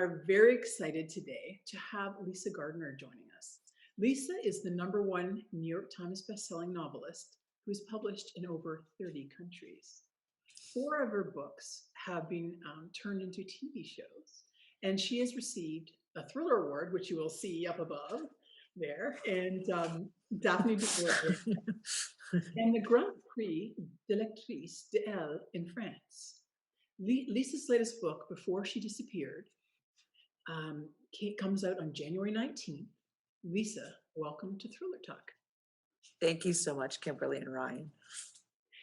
are very excited today to have Lisa Gardner joining us. Lisa is the #1 New York Times bestselling novelist who's published in over 30 countries. Four of her books have been turned into TV shows, and she has received a Thriller Award, which you will see up above there, and Daphne du Maurier, and the Grand Prix de l'Actrice d'Elle in France. Lisa's latest book, Before She Disappeared, comes out on January 19th. Lisa, welcome to Thriller Talk. Thank you so much, Kimberly and Ryan.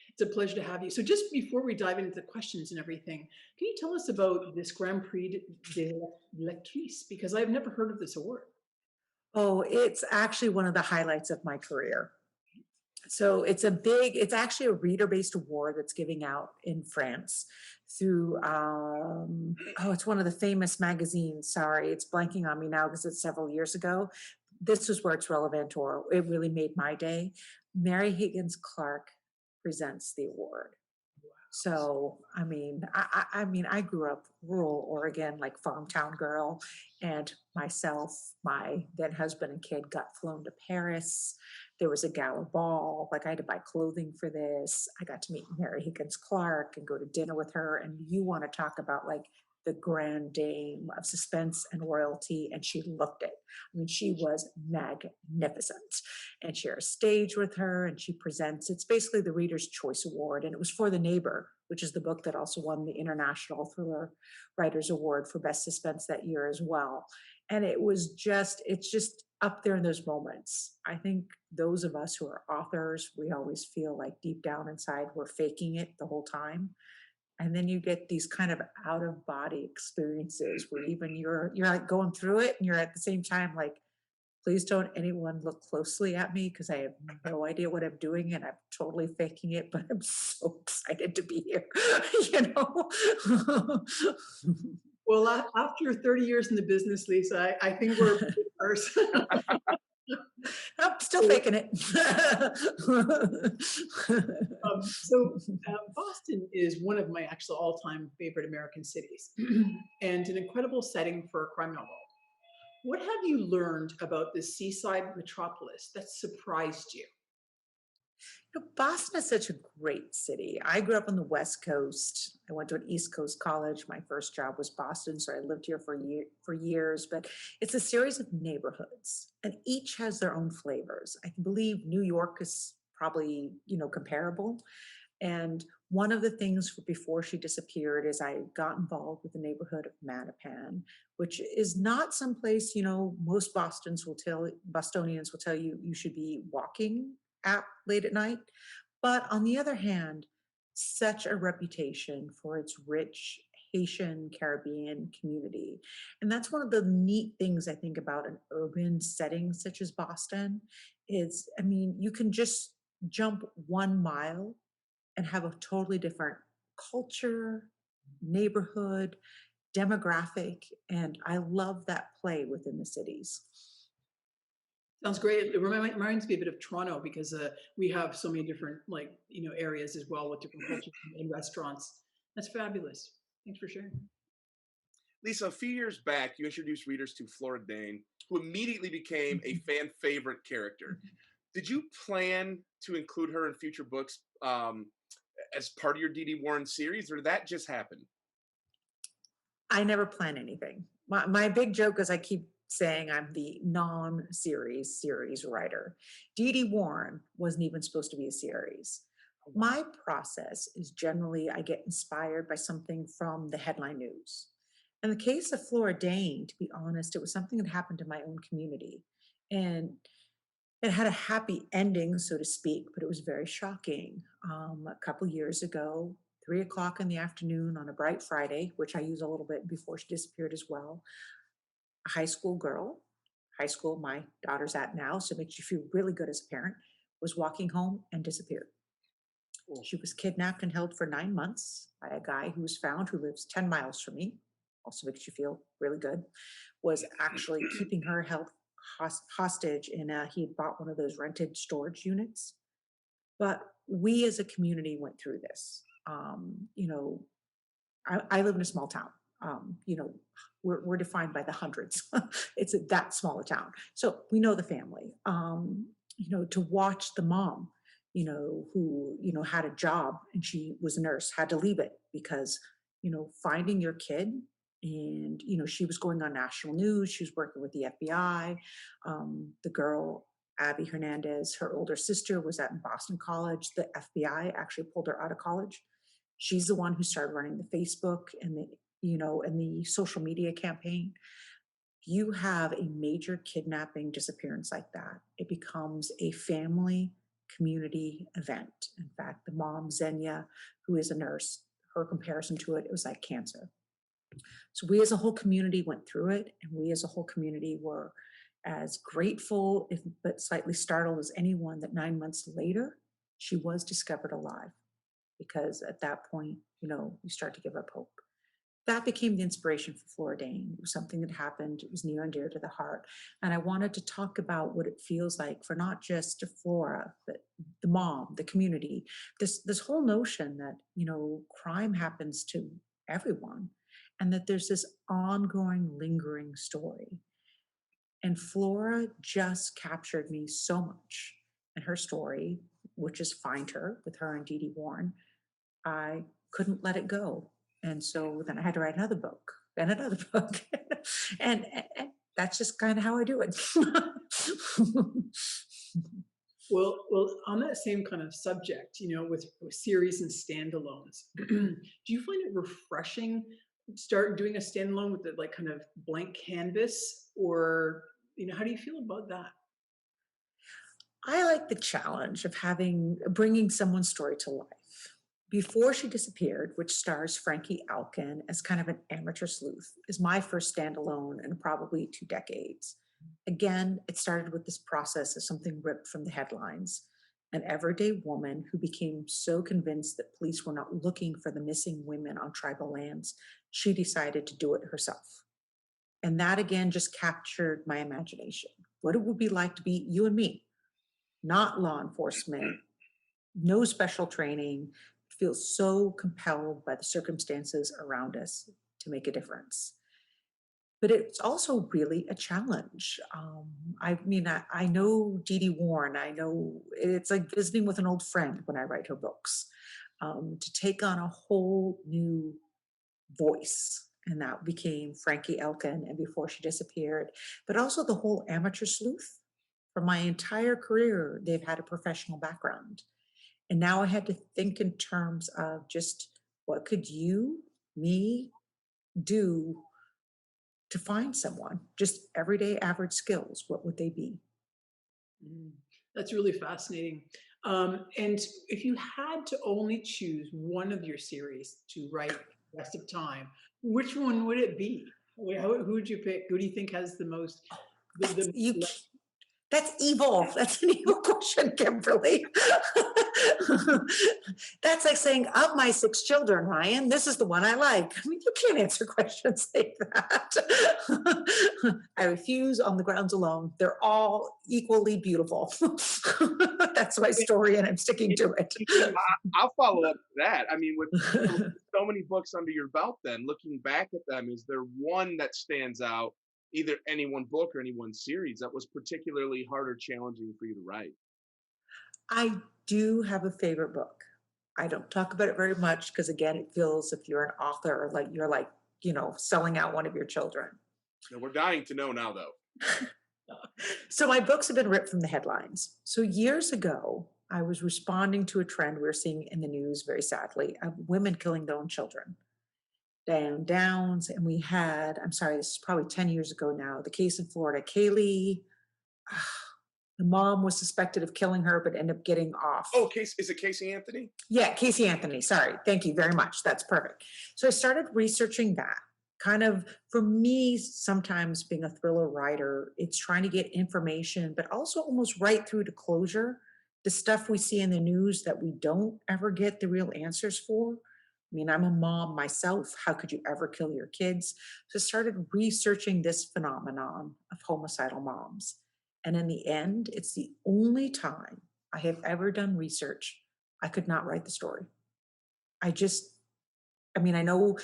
It's a pleasure to have you. So just before we dive into the questions and everything, can you tell us about this Grand Prix de l'Actrice? Because I've never heard of this award. Oh, it's actually one of the highlights of my career. So it's actually a reader-based award that's giving out in France through, it's one of the famous magazines. Sorry, it's blanking on me now because it's several years ago. This was where it's relevant, or it really made my day. Mary Higgins Clark presents the award. So, I mean, I grew up rural Oregon, like farm town girl, and myself, my then husband and kid got flown to Paris. There was a gala ball. Like I had to buy clothing for this. I got to meet Mary Higgins Clark and go to dinner with her. And you want to talk about like the grand dame of suspense and royalty, and she looked it. I mean, she was magnificent. And share a stage with her, and she presents. It's basically the Reader's Choice Award, and it was for The Neighbor, which is the book that also won the International Thriller Writers Award for Best Suspense that year as well. And it's just up there in those moments. I think those of us who are authors, we always feel like deep down inside we're faking it the whole time. And then you get these kind of out of body experiences where even you're like going through it and you're at the same time like, please don't anyone look closely at me because I have no idea what I'm doing and I'm totally faking it, but I'm so excited to be here, you know? Well, after 30 years in the business, Lisa, I think we're ours. I'm still faking it. Boston is one of my actual all-time favorite American cities and an incredible setting for a crime novel. What have you learned about this seaside metropolis that surprised you? Boston is such a great city. I grew up on the West Coast. I went to an East Coast college. My first job was Boston, so I lived here for years. But it's a series of neighborhoods, and each has their own flavors. I believe New York is probably comparable. And one of the things Before She Disappeared is I got involved with the neighborhood of Mattapan, which is not someplace most Bostonians will tell you you should be walking at late at night. But on the other hand, such a reputation for its rich Haitian Caribbean community. And that's one of the neat things I think about an urban setting such as Boston is, I mean, you can just jump 1 mile and have a totally different culture, neighborhood, demographic. And I love that play within the cities. Sounds great. It reminds me a bit of Toronto because we have so many different areas as well with different cultures and restaurants. That's fabulous. Thanks for sharing. Lisa, a few years back, you introduced readers to Flora Dane, who immediately became a fan favorite character. Did you plan to include her in future books as part of your D.D. Warren series, or did that just happen? I never plan anything. My big joke is I keep saying I'm the non-series writer. D.D. Warren wasn't even supposed to be a series. My process is generally I get inspired by something from the headline news. In the case of Flora Dane, to be honest, it was something that happened in my own community. And it had a happy ending, so to speak, but it was very shocking. A couple years ago, 3:00 in the afternoon on a bright Friday, which I use a little bit Before She Disappeared as well, a high school my daughter's at now, so it makes you feel really good as a parent, was walking home and disappeared. Oh. She was kidnapped and held for 9 months by a guy who was found who lives 10 miles from me, also makes you feel really good, was actually keeping her held hostage in he had bought one of those rented storage units. But we as a community went through this. I live in a small town. You know, we're defined by the hundreds. It's that small a town. So we know the family. You know, to watch the mom, you know, who, you know, had a job and she was a nurse, had to leave it because, you know, finding your kid, and, you know, she was going on national news. She was working with the FBI. The girl, Abby Hernandez, her older sister was at Boston College. The FBI actually pulled her out of college. She's the one who started running the Facebook and the, you know, and the social media campaign. You have a major kidnapping disappearance like that, it becomes a family community event. In fact, the mom, Xenia, who is a nurse, her comparison to it was like cancer. So we as a whole community went through it, and we as a whole community were as grateful, if but slightly startled as anyone that 9 months later, she was discovered alive. Because at that point, you know, you start to give up hope. That became the inspiration for Flora Dane. It was something that happened. It was near and dear to the heart. And I wanted to talk about what it feels like for not just Flora, but the mom, the community, this whole notion that, you know, crime happens to everyone and that there's this ongoing, lingering story. And Flora just captured me so much. And her story, which is Find Her with her and Dee Dee Warren, I couldn't let it go. And so then I had to write another book and another book. And that's just kind of how I do it. Well, on that same kind of subject, you know, with series and standalones, do you find it refreshing to start doing a standalone with the like kind of blank canvas, or you know, how do you feel about that? I like the challenge of bringing someone's story to life. Before She Disappeared, which stars Frankie Alkin as kind of an amateur sleuth, is my first standalone in probably 2 decades. Again, it started with this process of something ripped from the headlines. An everyday woman who became so convinced that police were not looking for the missing women on tribal lands, she decided to do it herself. And that again just captured my imagination. What it would be like to be you and me, not law enforcement, no special training, feel so compelled by the circumstances around us to make a difference. But it's also really a challenge. I mean, I know Dee Dee Warren. I know it's like visiting with an old friend when I write her books. To take on a whole new voice, and that became Frankie Elkin and Before She Disappeared, but also the whole amateur sleuth. For my entire career, they've had a professional background. And now I had to think in terms of just what could you, me, do to find someone? Just everyday average skills. What would they be? Mm, that's really fascinating. And if you had to only choose one of your series to write the rest of time, which one would it be? Who would you pick? Who do you think has the most? That's The you. That's evil. That's an evil question, Kimberly. That's like saying, of my 6 children, Ryan, this is the one I like. I mean, you can't answer questions like that. I refuse on the grounds alone. They're all equally beautiful. That's my story, and I'm sticking to it. I'll follow up to that. I mean, with so many books under your belt, then looking back at them, is there one that stands out, either any one book or any one series, that was particularly hard or challenging for you to write? I do have a favorite book. I don't talk about it very much because, again, it feels if you're an author, like you're like, you know, selling out one of your children. No, we're dying to know now, though. So my books have been ripped from the headlines. So years ago, I was responding to a trend we were seeing in the news, very sadly, of women killing their own children. Diane Downs, and we had, I'm sorry, this is probably 10 years ago now, the case in Florida, Kaylee. The mom was suspected of killing her, but ended up getting off. Oh, is it Casey Anthony? Yeah, Casey Anthony. Sorry. Thank you very much. That's perfect. So I started researching that. Kind of for me, sometimes being a thriller writer, it's trying to get information, but also almost right through to closure. The stuff we see in the news that we don't ever get the real answers for. I mean, I'm a mom myself. How could you ever kill your kids? So I started researching this phenomenon of homicidal moms. And in the end, it's the only time I have ever done research I could not write the story. I just, I mean, I know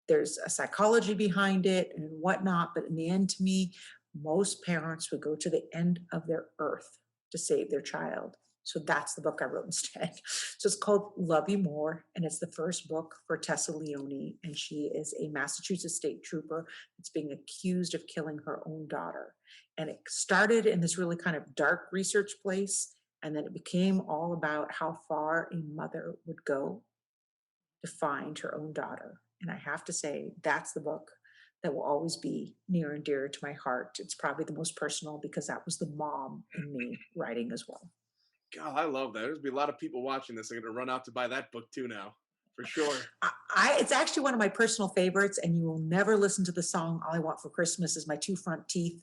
there's a psychology behind it and whatnot, but in the end, to me, most parents would go to the end of their earth to save their child. So that's the book I wrote instead. So it's called Love You More, and it's the first book for Tessa Leone, and she is a Massachusetts state trooper that's being accused of killing her own daughter. And it started in this really kind of dark research place, and then it became all about how far a mother would go to find her own daughter. And I have to say, that's the book that will always be near and dear to my heart. It's probably the most personal because that was the mom in me writing as well. God, I love that. There's gonna be a lot of people watching this. They're gonna run out to buy that book too now, for sure. It's actually one of my personal favorites, and you will never listen to the song "All I Want for Christmas Is My Two Front Teeth"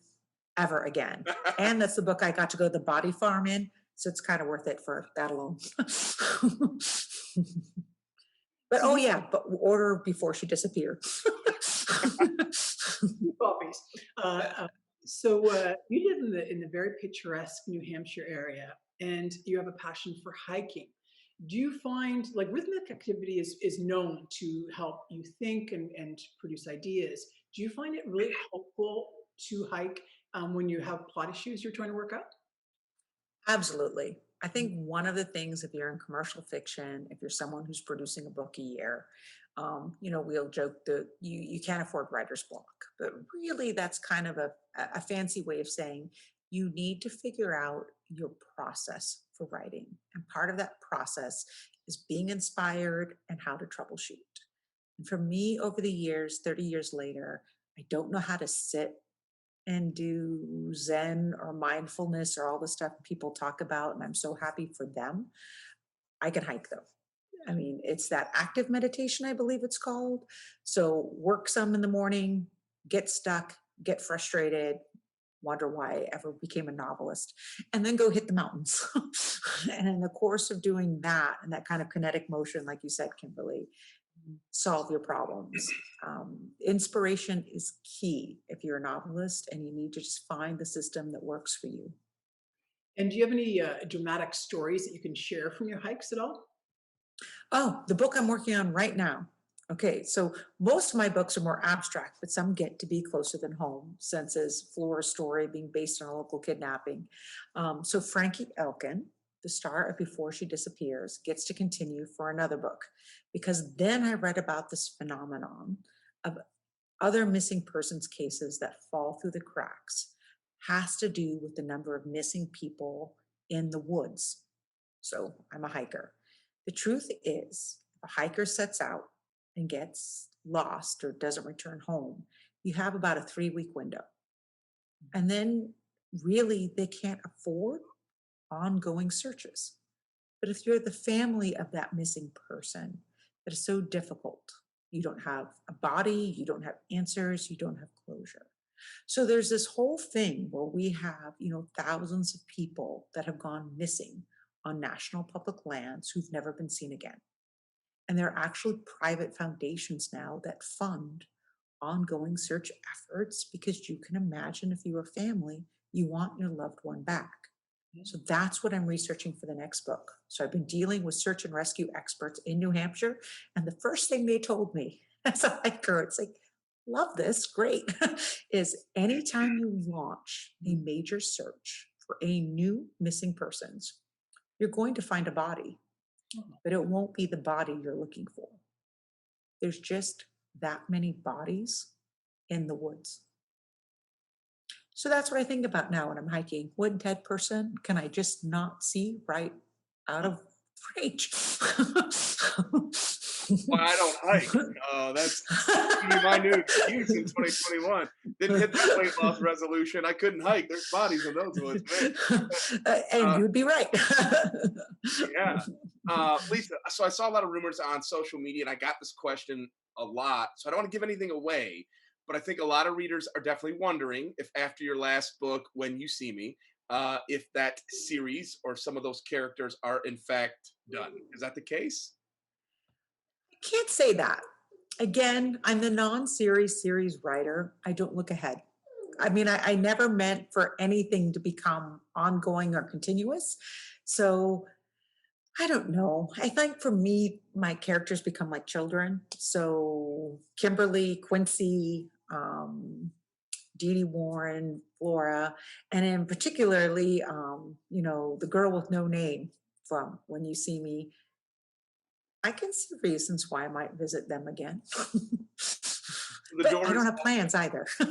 ever again. And that's the book I got to go to the body farm in, so it's kind of worth it for that alone. But oh yeah, but order before she disappeared. Puppies. So you live in the very picturesque New Hampshire area, and you have a passion for hiking. Do you find like rhythmic activity is known to help you think and produce ideas? Do you find it really helpful to hike when you have plot issues you're trying to work out? Absolutely. I think one of the things, if you're in commercial fiction, if you're someone who's producing a book a year, we'll joke that you can't afford writer's block, but really that's kind of a fancy way of saying you need to figure out your process for writing. And part of that process is being inspired and how to troubleshoot. And for me, over the years, 30 years later, I don't know how to sit and do Zen or mindfulness or all the stuff people talk about. And I'm so happy for them. I can hike though. I mean, it's that active meditation, I believe it's called. So work some in the morning, get stuck, get frustrated, wonder why I ever became a novelist, and then go hit the mountains. And in the course of doing that and that kind of kinetic motion, like you said, Kimberly, solve your problems. Inspiration is key if you're a novelist, and you need to just find the system that works for you. And do you have any dramatic stories that you can share from your hikes at all? Oh, the book I'm working on right now. Okay, so most of my books are more abstract, but some get to be closer than home, since as Flora's story being based on a local kidnapping. So Frankie Elkin, the star of Before She Disappears, gets to continue for another book, because then I read about this phenomenon of other missing persons cases that fall through the cracks, has to do with the number of missing people in the woods. So I'm a hiker. The truth is, if a hiker sets out and gets lost or doesn't return home, you have about a 3-week window. And then really they can't afford ongoing searches. But if you're the family of that missing person, that is so difficult. You don't have a body, you don't have answers, you don't have closure. So there's this whole thing where we have, thousands of people that have gone missing on national public lands who've never been seen again. And there are actually private foundations now that fund ongoing search efforts, because you can imagine if you're a family, you want your loved one back. So that's what I'm researching for the next book. So I've been dealing with search and rescue experts in New Hampshire. And the first thing they told me as a hiker, it's like, love this, great, is anytime you launch a major search for a new missing persons, you're going to find a body, but it won't be the body you're looking for. There's just that many bodies in the woods. So that's what I think about now when I'm hiking. What dead person can I just not see right out of reach? Well, I don't hike. That's my new excuse in 2021. Didn't hit that weight loss resolution. I couldn't hike. There's bodies in those woods, man. And you'd be right. Yeah. Lisa, so I saw a lot of rumors on social media, and I got this question a lot. So I don't want to give anything away, but I think a lot of readers are definitely wondering if after your last book, When You See Me, if that series or some of those characters are in fact done. Is that the case? Can't say that. Again, I'm the non-series series writer. I don't look ahead. I mean, I never meant for anything to become ongoing or continuous. So I don't know. I think for me, my characters become like children. So Kimberly, Quincy, Dee Dee Warren, Flora, and in particularly, the girl with no name from When You See Me. I can see reasons why I might visit them again. The But I doors. don't have plans either. I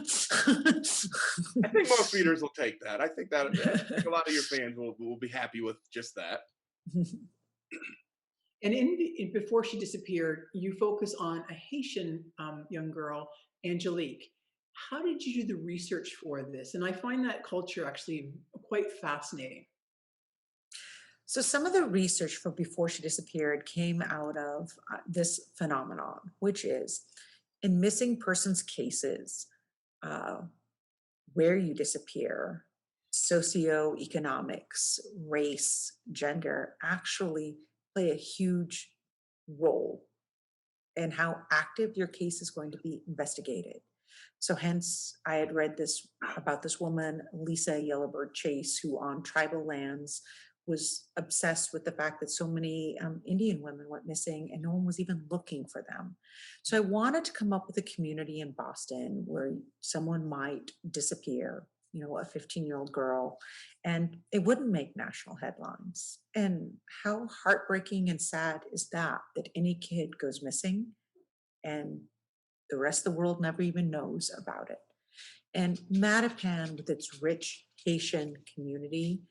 think most readers will take that. I think a lot of your fans will be happy with just that. And before she disappeared, you focus on a Haitian young girl, Angelique. How did you do the research for this? And I find that culture actually quite fascinating. So some of the research for Before She Disappeared came out of this phenomenon, which is in missing persons cases, uh, where you disappear, socioeconomics, race, gender actually play a huge role in how active your case is going to be investigated. So hence I had read this about this woman, Lisa Yellowbird Chase, who on tribal lands was obsessed with the fact that so many Indian women went missing and no one was even looking for them. So I wanted to come up with a community in Boston where someone might disappear, a 15-year-old girl, and it wouldn't make national headlines. And how heartbreaking and sad is that, that any kid goes missing and the rest of the world never even knows about it. And Mattapan, with its rich Haitian community,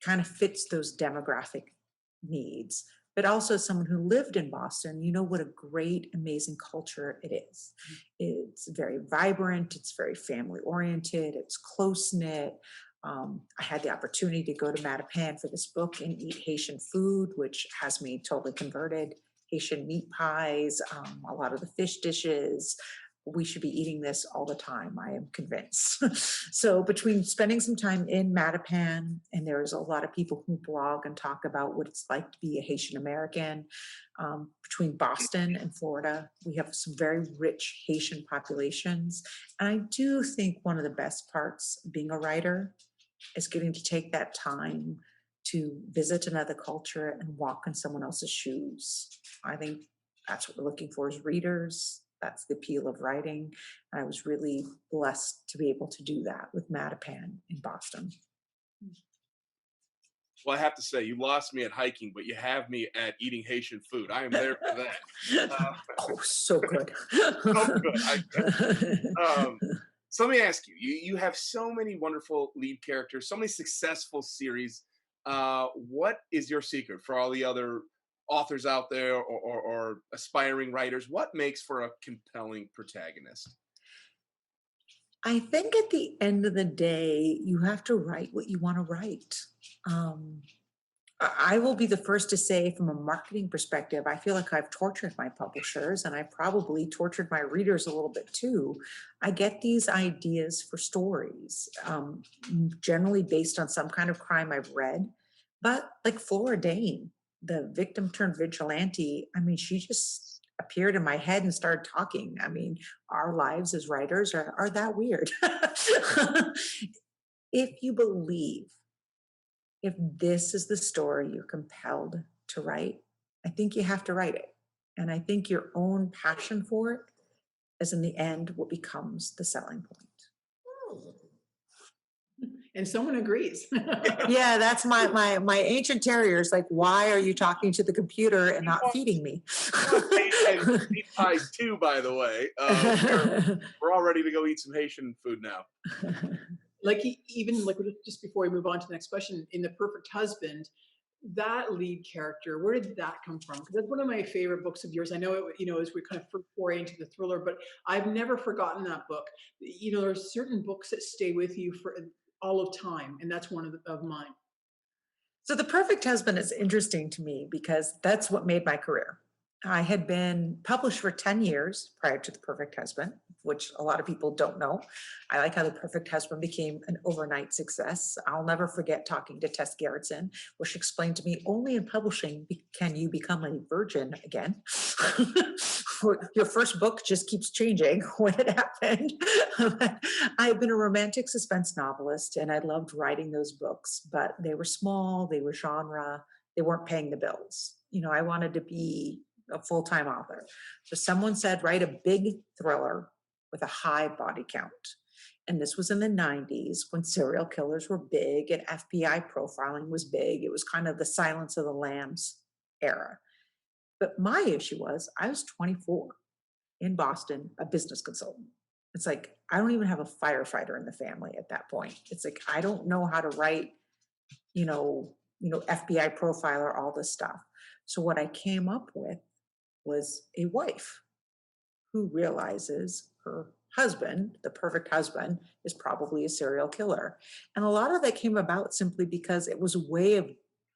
kind of fits those demographic needs. But also, as someone who lived in Boston, you know what a great, amazing culture it is. It's very vibrant, it's very family oriented, it's close knit. I had the opportunity to go to Mattapan for this book and eat Haitian food, which has me totally converted. Haitian meat pies, a lot of the fish dishes. We should be eating this all the time, I am convinced. So between spending some time in Mattapan, and there's a lot of people who blog and talk about what it's like to be a Haitian American, between Boston and Florida, we have some very rich Haitian populations. And I do think one of the best parts of being a writer is getting to take that time to visit another culture and walk in someone else's shoes. I think that's what we're looking for as readers. That's the appeal of writing. And I was really blessed to be able to do that with Mattapan in Boston. Well, I have to say, you lost me at hiking, but you have me at eating Haitian food. I am there for that. Oh, so good. So good. So let me ask you, you have so many wonderful lead characters, so many successful series. What is your secret for all the other authors out there or aspiring writers? What makes for a compelling protagonist? I think at the end of the day, you have to write what you want to write. Um, I will be the first to say, from a marketing perspective, I feel like I've tortured my publishers and I probably tortured my readers a little bit too. I get these ideas for stories, generally based on some kind of crime I've read, but like Flora Dane, the victim turned vigilante, I mean, she just appeared in my head and started talking. I mean, our lives as writers are that weird. If you believe, if this is the story you're compelled to write, I think you have to write it. And I think your own passion for it is in the end what becomes the selling point. And someone agrees. Yeah, that's my ancient terriers. Like, why are you talking to the computer and not feeding me? And meat pies too, by the way. We're all ready to go eat some Haitian food now. Like even like just before we move on to the next question, in The Perfect Husband, that lead character, where did that come from? Because that's one of my favorite books of yours. I know it, as we kind of foray into the thriller, but I've never forgotten that book. There's certain books that stay with you for all of time, and that's one of mine. So The Perfect Husband is interesting to me because that's what made my career. I had been published for 10 years prior to The Perfect Husband, which a lot of people don't know. I like how The Perfect Husband became an overnight success. I'll never forget talking to Tess Gerritsen, where she explained to me, only in publishing can you become a virgin again. Your first book just keeps changing when it happened. I've been a romantic suspense novelist and I loved writing those books, but they were small, they were genre, they weren't paying the bills. I wanted to be a full-time author. So someone said, write a big thriller with a high body count. And this was in the 90s when serial killers were big and FBI profiling was big. It was kind of the Silence of the Lambs era. But my issue was I was 24 in Boston, a business consultant. It's like, I don't even have a firefighter in the family at that point. It's like, I don't know how to write, FBI profiler, all this stuff. So what I came up with was a wife who realizes her husband, the perfect husband, is probably a serial killer. And a lot of that came about simply because it was a way of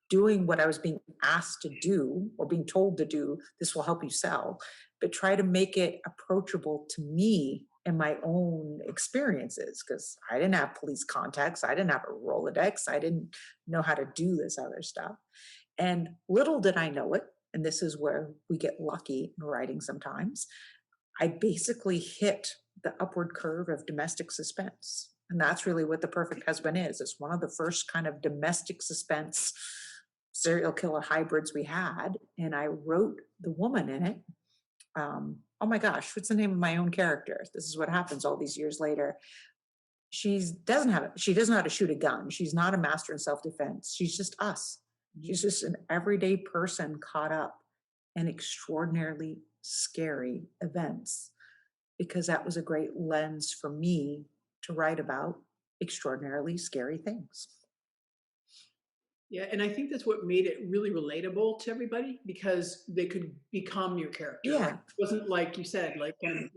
doing what I was being asked to do or being told to do. This will help you sell, but try to make it approachable to me and my own experiences, because I didn't have police contacts. I didn't have a Rolodex. I didn't know how to do this other stuff. And little did I know it, and this is where we get lucky in writing sometimes, I basically hit the upward curve of domestic suspense. And that's really what The Perfect Husband is. It's one of the first kind of domestic suspense serial killer hybrids we had. And I wrote the woman in it. Oh my gosh, what's the name of my own character? This is what happens all these years later. She doesn't know how to shoot a gun. She's not a master in self-defense. She's just us. She's just an everyday person caught up in extraordinarily scary events, because that was a great lens for me to write about extraordinarily scary things. Yeah, and I think that's what made it really relatable to everybody, because they could become your character. Like, Yeah. it wasn't like you said, like kind of.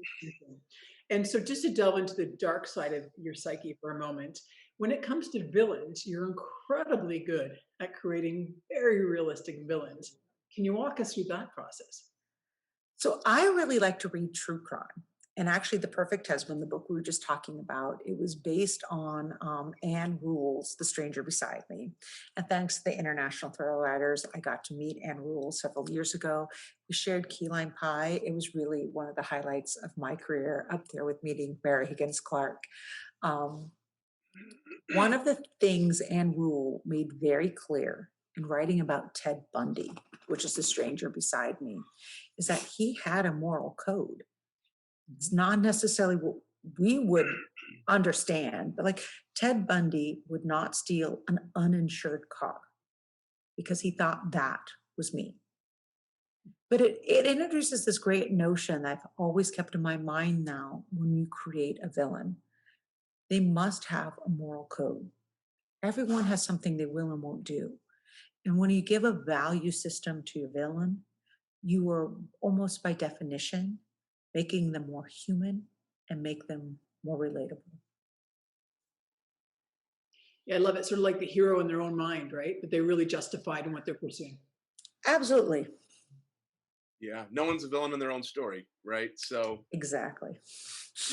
And so, just to delve into the dark side of your psyche for a moment, when it comes to villains, you're incredibly good at creating very realistic villains. Can you walk us through that process? So I really like to read true crime. And actually, The Perfect Husband, the book we were just talking about, it was based on Anne Rule's The Stranger Beside Me. And thanks to the International Thriller Writers, I got to meet Anne Rule several years ago. We shared key lime pie. It was really one of the highlights of my career, up there with meeting Mary Higgins Clark. Um, One of the things Anne Rule made very clear in writing about Ted Bundy, which is The Stranger Beside Me, is that he had a moral code. It's not necessarily what we would understand, but like Ted Bundy would not steal an uninsured car because he thought that was me. But it introduces this great notion that I've always kept in my mind now when you create a villain. They must have a moral code. Everyone has something they will and won't do. And when you give a value system to your villain, you are almost by definition making them more human and make them more relatable. Yeah, I love it. Sort of like the hero in their own mind, right? That they're really justified in what they're pursuing. Absolutely. Yeah, no one's a villain in their own story, right? So, Exactly.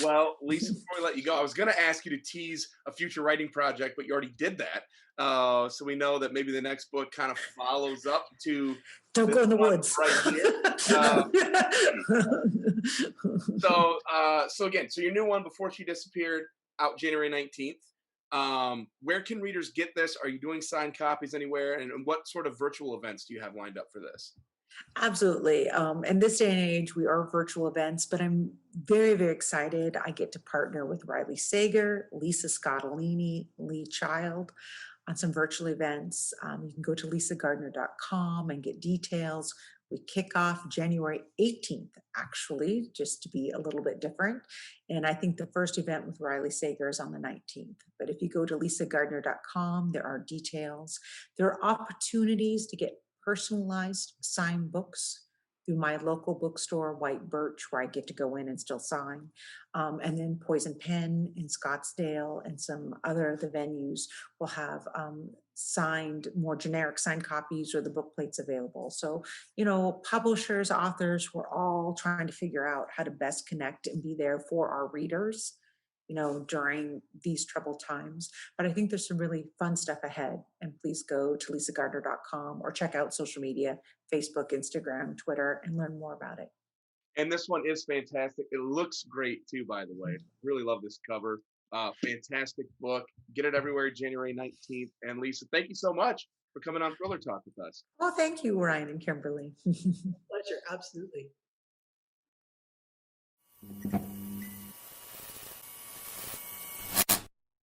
well, Lisa, before we let you go, I was going to ask you to tease a future writing project, but you already did that. So we know that maybe the next book kind of follows up to Don't this go in the one woods. right here. So again, so your new one, Before She Disappeared, out January 19th. Where can readers get this? Are you doing signed copies anywhere? And what sort of virtual events do you have lined up for this? Absolutely. In this day and age, we are virtual events, but I'm very, very excited. I get to partner with Riley Sager, Lisa Scottolini, Lee Child on some virtual events. You can go to lisagardner.com and get details. We kick off January 18th, actually, just to be a little bit different. And I think the first event with Riley Sager is on the 19th. But if you go to lisagardner.com, there are details. There are opportunities to get personalized signed books through my local bookstore, White Birch, where I get to go in and still sign. And then Poison Pen in Scottsdale and some other of the venues will have signed, more generic signed copies or the book plates available. So, publishers, authors, we're all trying to figure out how to best connect and be there for our readers, during these troubled times. But I think there's some really fun stuff ahead. And please go to lisagardner.com or check out social media, Facebook, Instagram, Twitter, and learn more about it. And this one is fantastic. It looks great too, by the way. Really love this cover. Fantastic book. Get it everywhere January 19th. And Lisa, thank you so much for coming on Thriller Talk with us. Well, thank you, Ryan and Kimberly. Pleasure. Absolutely.